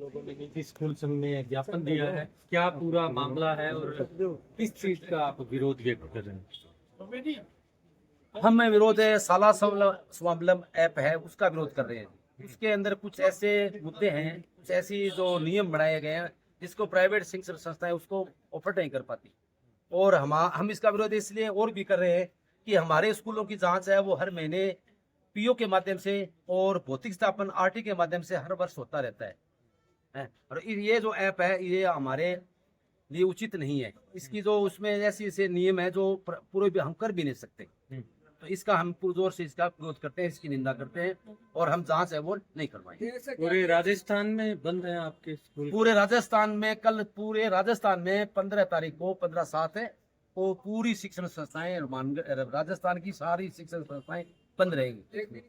लोगों ने निजी स्कूल में ज्ञापन दिया है, क्या पूरा मामला है और किस चीज का आप विरोध व्यक्त कर रहे हैं? हम विरोध है साला स्वावलंबन ऐप है उसका विरोध कर रहे हैं। उसके अंदर कुछ ऐसे मुद्दे हैं, कुछ ऐसी जो नियम बनाए गए हैं जिसको प्राइवेट शिक्षण संस्थाएं उसको ऑफर नहीं कर पाती। और हम इसका विरोध इसलिए और भी कर रहे हैं कि हमारे स्कूलों की जांच है वो हर महीने पीओ के माध्यम से और भौतिक सत्यापन आरटी के माध्यम से हर वर्ष होता रहता है। और ये जो ऐप है ये हमारे लिए उचित नहीं है। इसकी जो उसमें ऐसे ऐसे नियम है जो पूरे भी हम कर भी नहीं सकते। तो इसका हम पुरजोर से इसका विरोध करते हैं, इसकी निंदा करते हैं और हम जांच है वो नहीं करवाएंगे। पूरे राजस्थान में बंद है आपके स्कूल? पूरे राजस्थान में कल पूरे राजस्थान में 15 तारीख को 15/7 है वो पूरी शिक्षण संस्थाएं राजस्थान की सारी शिक्षण संस्थाएं बंद रहेंगी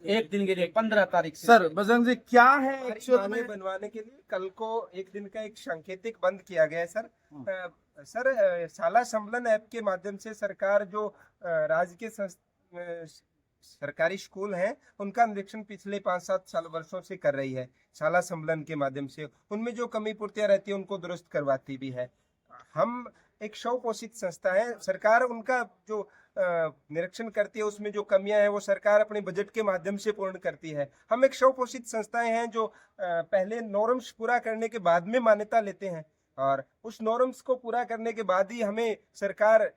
एक दिन के लिए 15 तारीख से। सर बजरंग जी क्या है एक्चुअल में में? बनवाने के लिए कल को एक दिन का एक सांकेतिक बंद किया गया है सर। शाला संबलन ऐप के माध्यम से सरकार जो राज्य के सरकारी स्कूल हैं उनका निरीक्षण पिछले 5-7 वर्षों से कर रही है। शाला संबलन के माध्यम से उनमें जो कमी पूर्तियां रहती है उनको दुरुस्त करवाती भी है। हम एक शव पोषित संस्था है, सरकार उनका जो निरीक्षण करती है उसमें जो कमियां हैं वो सरकार अपने बजट के माध्यम से पूर्ण करती है। हम एक शव पोषित संस्थाएं हैं जो पहले नॉर्म्स पूरा करने के बाद में मान्यता लेते हैं और उस नॉर्म्स को पूरा करने के बाद ही हमें सरकार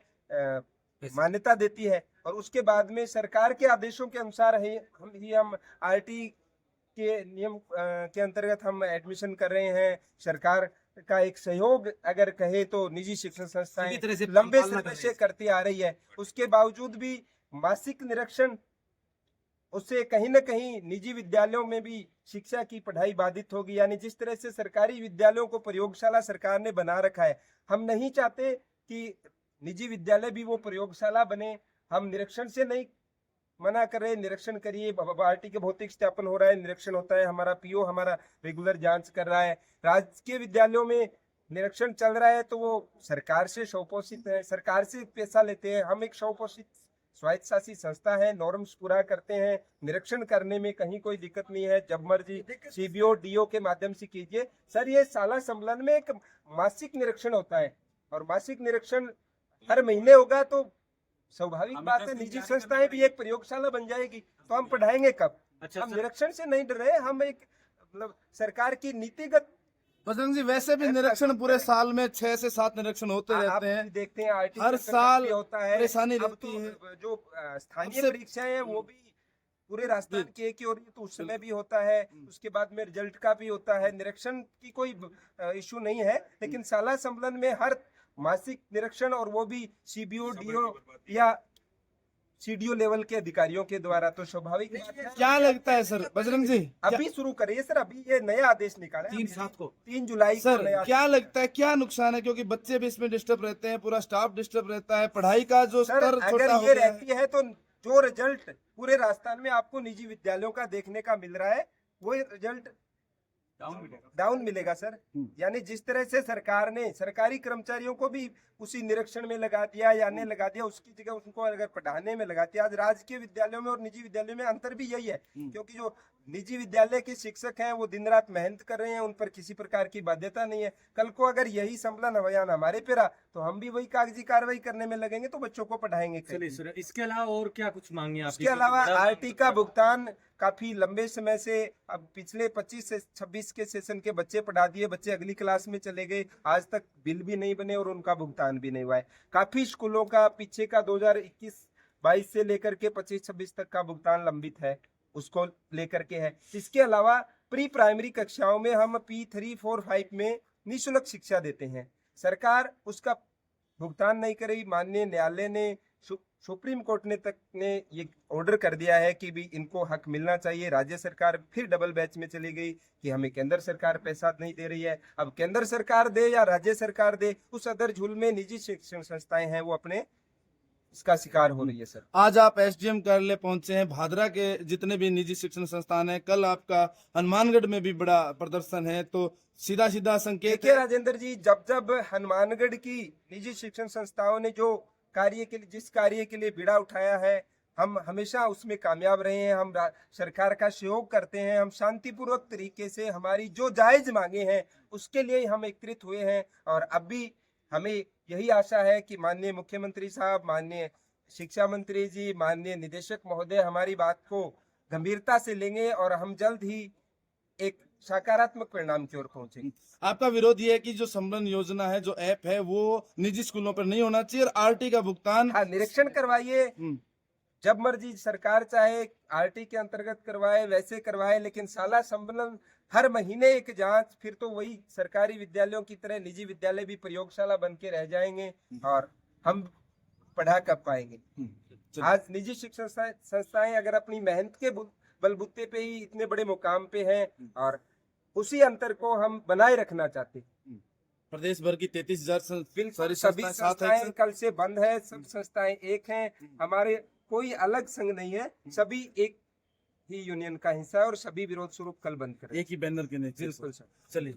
मान्यता देती है और उसके बाद में सरकार के आदेशों के अनुसार हम आरटी के नियम के अंतर्गत हम एडमिशन कर रहे हैं। सरकार का एक सहयोग अगर कहे तो निजी शिक्षण संस्थाएं लंबे समय से करती आ रही है। उसके बावजूद भी मासिक निरीक्षण उससे कहीं न कहीं निजी विद्यालयों में भी शिक्षा की पढ़ाई बाधित होगी। यानी जिस तरह से सरकारी विद्यालयों को प्रयोगशाला सरकार ने बना रखा है, हम नहीं चाहते कि निजी विद्यालय भी वो प्रयोगशाला बने। हम निरीक्षण से नहीं मना कर रहे, निरीक्षण करिए, आरटी के भौतिक सत्यापन हो रहा है, निरीक्षण होता है, हमारा पीओ हमारा रेगुलर जांच कर रहा है। राजकीय विद्यालयों में निरीक्षण चल रहा है तो वो सरकार से शवपोषित है, सरकार से पैसा लेते हैं। हम एक शवपोषित स्वायत्तशासी संस्था है, नॉर्म्स पूरा करते हैं, निरीक्षण करने में कहीं कोई दिक्कत नहीं है। जब मर्जी सीबीओ डीओ के माध्यम से कीजिए। सर ये शाला संबलन में एक मासिक निरीक्षण होता है और मासिक निरीक्षण हर महीने होगा तो स्वाभाविक बात है निजी संस्थाएं भी एक प्रयोगशाला बन जाएगी तो हम पढ़ाएंगे कब? अच्छा, हम निरीक्षण से नहीं डर रहे, हम एक मतलब सरकार की नीतिगत। बजरंग जी वैसे भी निरीक्षण पूरे साल में 6 से 7 निरीक्षण होते रहते हैं, देखते हैं आरटी हर साल होता है, परेशानी अब रहती तो है। जो स्थानीय परीक्षाएं हैं वो भी पूरे राजस्थान की एक ही हो रही है तो उस समय भी होता है, उसके बाद में रिजल्ट का भी होता है। निरीक्षण की कोई इशू नहीं है, लेकिन शाला संबलन में हर मासिक निरीक्षण और वो भी सीबीओ डीओ या सीडीओ लेवल के अधिकारियों के द्वारा, तो स्वाभाविक क्या लगता है सर बजरंग जी? अभी शुरू करिए सर, अभी ये नया आदेश निकाला 3 जुलाई सर को क्या लगता है क्या नुकसान है? क्योंकि बच्चे भी इसमें डिस्टर्ब रहते हैं, पूरा स्टाफ डिस्टर्ब रहता है, पढ़ाई का जो स्तर छोटा हो ये गया रहती है तो जो रिजल्ट पूरे राजस्थान में आपको निजी विद्यालयों का देखने का मिल रहा है वो रिजल्ट डाउन मिलेगा सर। यानी जिस तरह से सरकार ने सरकारी कर्मचारियों को भी उसी निरीक्षण में लगा दिया या ने लगा दिया, उसकी जगह उनको अगर पढ़ाने में लगा दिया। आज राजकीय विद्यालयों में और निजी विद्यालयों में अंतर भी यही है, क्योंकि जो निजी विद्यालय के शिक्षक हैं वो दिन रात मेहनत कर रहे हैं, उन पर किसी प्रकार की बाध्यता नहीं है। कल को अगर यही संबलन अभियान हमारे पे रहा तो हम भी वही कागजी कार्रवाई करने में लगेंगे तो बच्चों को पढ़ाएंगे। चलिए, इसके अलावा और क्या कुछ मांगे आप? इसके अलावा आरटी का भुगतान काफी लंबे समय से, अब पिछले 25 से 26 के सेशन के बच्चे पढ़ा दिए, बच्चे अगली क्लास में चले गए, आज तक बिल भी नहीं बने और उनका भुगतान भी नहीं हुआ है। काफी स्कूलों का पीछे का 2021-22 से लेकर के 25-26 तक का भुगतान लंबित है, उसको लेकर के है। इसके अलावा प्री प्राइमरी कक्षाओं में हम P3, 4, 5 में निःशुल्क शिक्षा देते हैं, सरकार उसका भुगतान नहीं करेगी। माननीय न्यायालय ने सुप्रीम कोर्ट ने ये ऑर्डर कर दिया है कि भी इनको हक मिलना चाहिए। राज्य सरकार फिर डबल बैच में चली गई कि हमें केंद्र सरकार पैसा नहीं दे रही है। अब केंद्र सरकार दे या राज्य सरकार दे, उस अदर झूल में निजी शिक्षण संस्थाएं हैं वो अपने इसका शिकार हो रही है। सर आज आप एसडीएम कार्यालय पहुंचे हैं, भादरा के जितने भी निजी शिक्षण संस्थान है, कल आपका हनुमानगढ़ में भी बड़ा प्रदर्शन है, तो सीधा सीधा संकेत देखिए राजेंद्र जी, जब हनुमानगढ़ की निजी शिक्षण संस्थाओं ने जो जिस कार्य के लिए बीड़ा उठाया है, हम हमेशा उसमें कामयाब रहे हैं। हम सरकार का सहयोग करते हैं। हम शांतिपूर्वक तरीके से हमारी जो जायज मांगे हैं उसके लिए हम एकत्रित हुए हैं। और अब भी हमें यही आशा है कि माननीय मुख्यमंत्री साहब, माननीय शिक्षा मंत्री जी, माननीय निदेशक महोदय हमारी बात को गंभीरता से लेंगे और हम जल्द ही एक सकारात्मक परिणाम की ओर पहुंचेंगे। आपका विरोध ये है कि जो संबलन योजना है, जो ऐप है, वो निजी स्कूलों पर नहीं होना चाहिए और आरटी का भुगतान हाँ, निरीक्षण करवाइए, जब मर्जी सरकार चाहे आरटी के अंतर्गत करवाए, वैसे करवाए, लेकिन शाला संबलन हर महीने एक जांच, फिर तो वही सरकारी विद्यालयों की तरह निजी विद्यालय भी प्रयोगशाला बन के रह जाएंगे और हम पढ़ा कर पाएंगे। आज निजी शिक्षण संस्थाएं अगर अपनी मेहनत के बलबूते पे ही इतने बड़े मुकाम पे हैं और उसी अंतर को हम बनाए रखना चाहते हैं। प्रदेश भर की 33,000 बिल्कुल सभी संस्थाएं कल से बंद है। सब संस्थाएं एक हैं। हमारे कोई अलग संघ नहीं है, सभी एक ही यूनियन का हिस्सा है और सभी विरोध स्वरूप कल बंद करें। एक ही बैनर के नीचे। बिल्कुल सर। चलिए।